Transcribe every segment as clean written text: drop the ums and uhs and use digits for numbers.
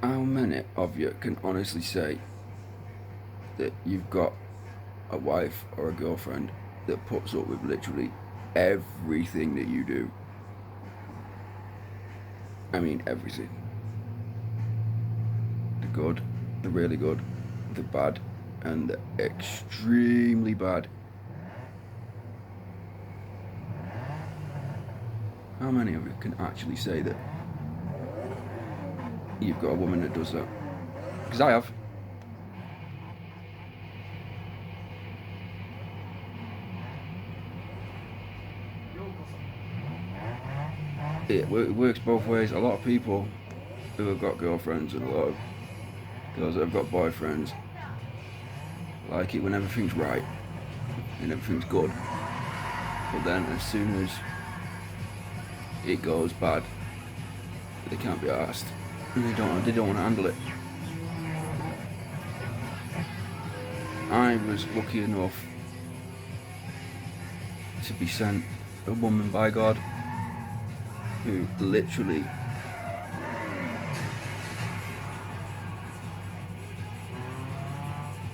How many of you can honestly say that you've got a wife or a girlfriend that puts up with literally everything that you do? I mean, everything. The good, the really good, the bad, and the extremely bad. How many of you can actually say that you've got a woman that does that? Because I have. It works both ways. A lot of people who have got girlfriends and a lot of girls that have got boyfriends like it when everything's right and everything's good. But then as soon as it goes bad, they can't be asked. And they don't want to handle it. I was lucky enough to be sent a woman by God who literally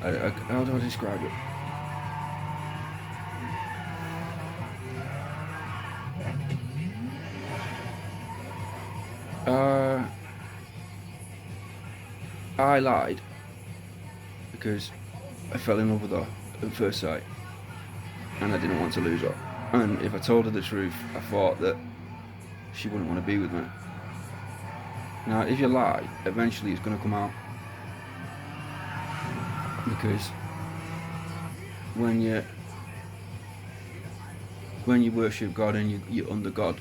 how do I describe it? I lied because I fell in love with her at first sight and I didn't want to lose her. And if I told her the truth, I thought that she wouldn't want to be with me. Now, if you lie, eventually it's going to come out. Because when you worship God and you're under God,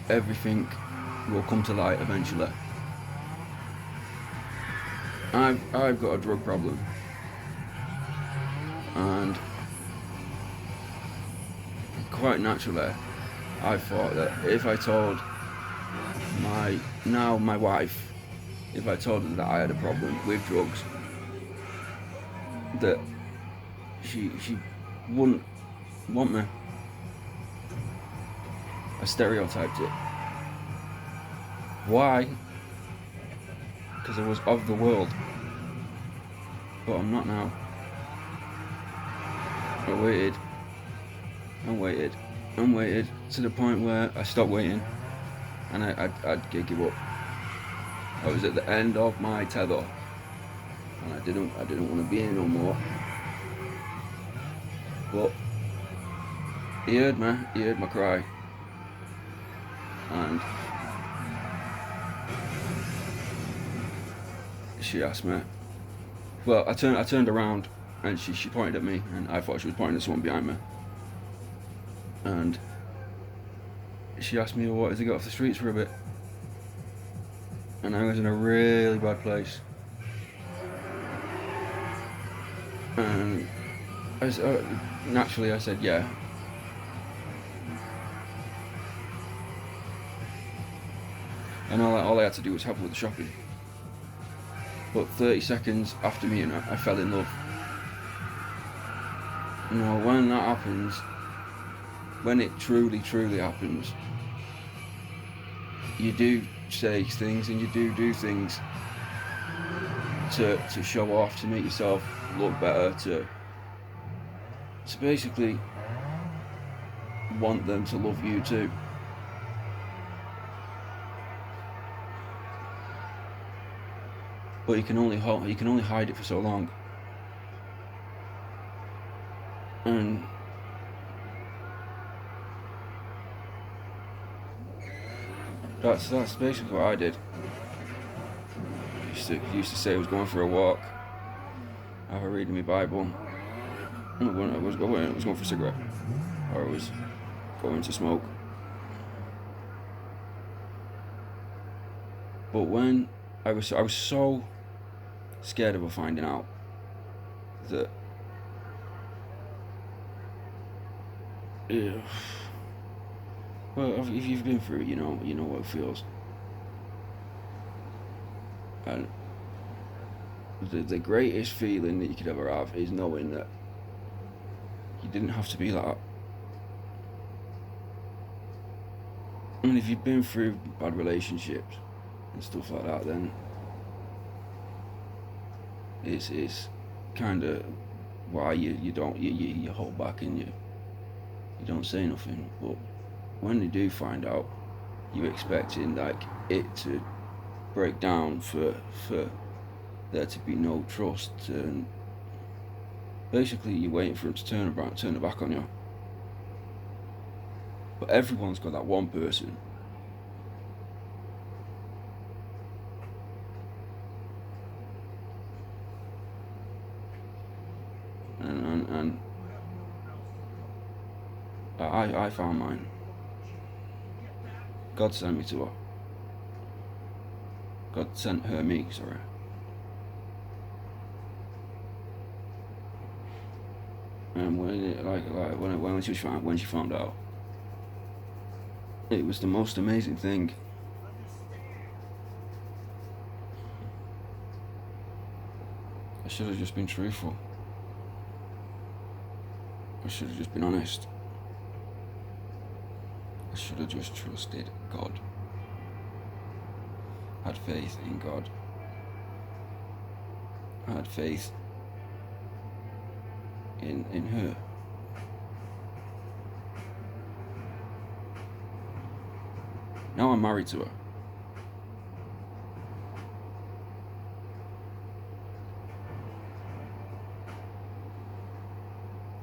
everything will come to light eventually. I've got a drug problem, and quite naturally, I thought that if I told my wife, if I told her that I had a problem with drugs, that she wouldn't want me. I stereotyped it. Why? Because I was of the world, but I'm not now. I waited and waited and waited to the point where I stopped waiting and I'd give up. I was at the end of my tether and I didn't want to be here no more. But he heard my cry, and she asked me. Well, I turned around and she pointed at me, and I thought she was pointing at someone behind me. And she asked me, "What, has he got off the streets for a bit?" And I was in a really bad place. And naturally I said, "Yeah." And all I had to do was help her with the shopping. But 30 seconds after meeting her, I fell in love. You know, when that happens, when it truly happens, you do say things and you do things to show off, to make yourself look better, to basically want them to love you too. But you can only hide it for so long. And that's basically what I did. I used to say I was going for a walk, have a read in my Bible. I was going for a cigarette, or I was going to smoke. But when I was so scared of her finding out that, yeah, well, if you've been through it, you know what it feels. And the greatest feeling that you could ever have is knowing that you didn't have to be like that. I mean, if you've been through bad relationships, and stuff like that, then it's kind of why you don't you hold back and you don't say nothing. But when they do find out, you're expecting like it to break down for there to be no trust, and basically you're waiting for him to turn it back on you. But everyone's got that one person. And I found mine. God sent me to her. God sent her me, sorry. And when she found out, it was the most amazing thing. I should have just been truthful. I should have just been honest. I should have just trusted God. Had faith in God. I had faith in her. Now I'm married to her.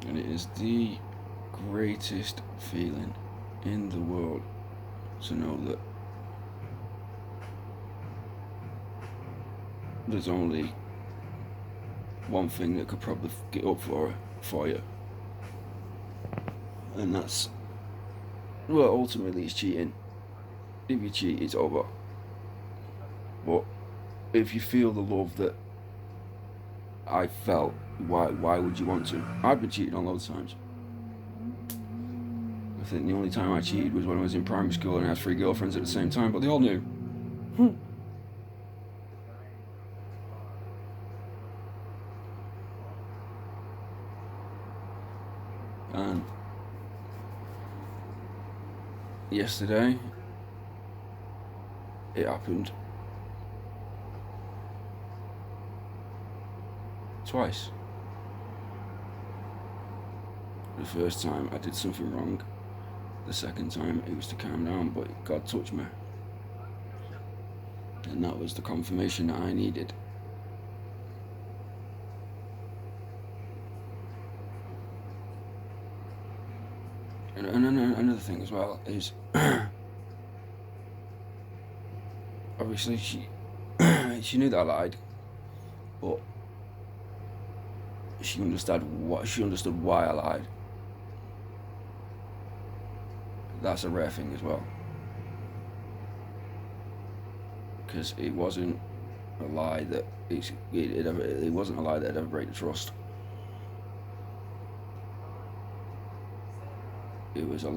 And it is the greatest feeling in the world to know that there's only one thing that could probably get up for you. And that's, well, ultimately it's cheating. If you cheat, it's over. But if you feel the love that I felt, why would you want to? I've been cheated on loads of times. I think the only time I cheated was when I was in primary school and I had 3 girlfriends at the same time, but they all knew. And yesterday, it happened twice. The first time I did something wrong. The second time it was to calm down, but God touched me. And that was the confirmation that I needed. And another thing as well is, obviously she knew that I lied, but she understood why I lied. That's a rare thing as well, because it wasn't a lie that it wasn't a lie that ever break the trust. It was a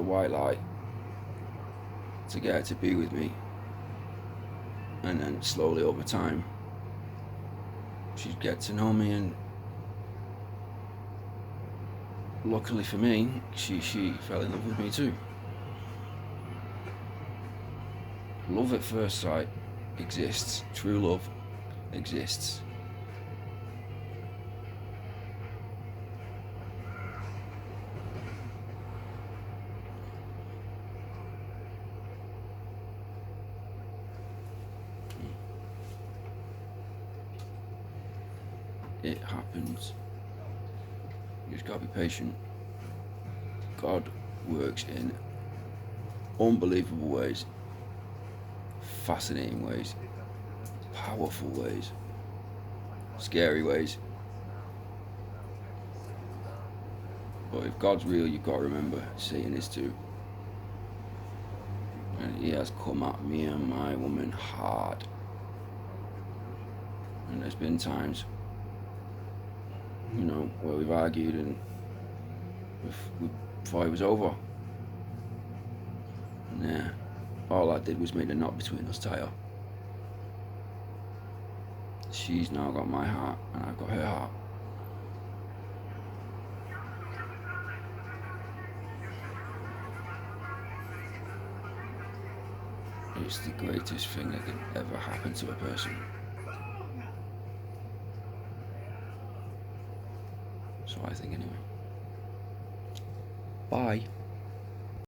white lie to get her to be with me, and then slowly over time she'd get to know me, and luckily for me, she fell in love with me too. Love at first sight exists. True love exists. It happens. You just gotta be patient. God works in unbelievable ways, fascinating ways, powerful ways, scary ways. But if God's real, you've got to remember Satan is too. And he has come at me and my woman hard. And there's been times, where we've argued and we thought it was over. Nah, all I did was make a knot between us tighter. She's now got my heart and I've got her heart. it's the greatest thing that could ever happen to a person. So I think anyway. Bye.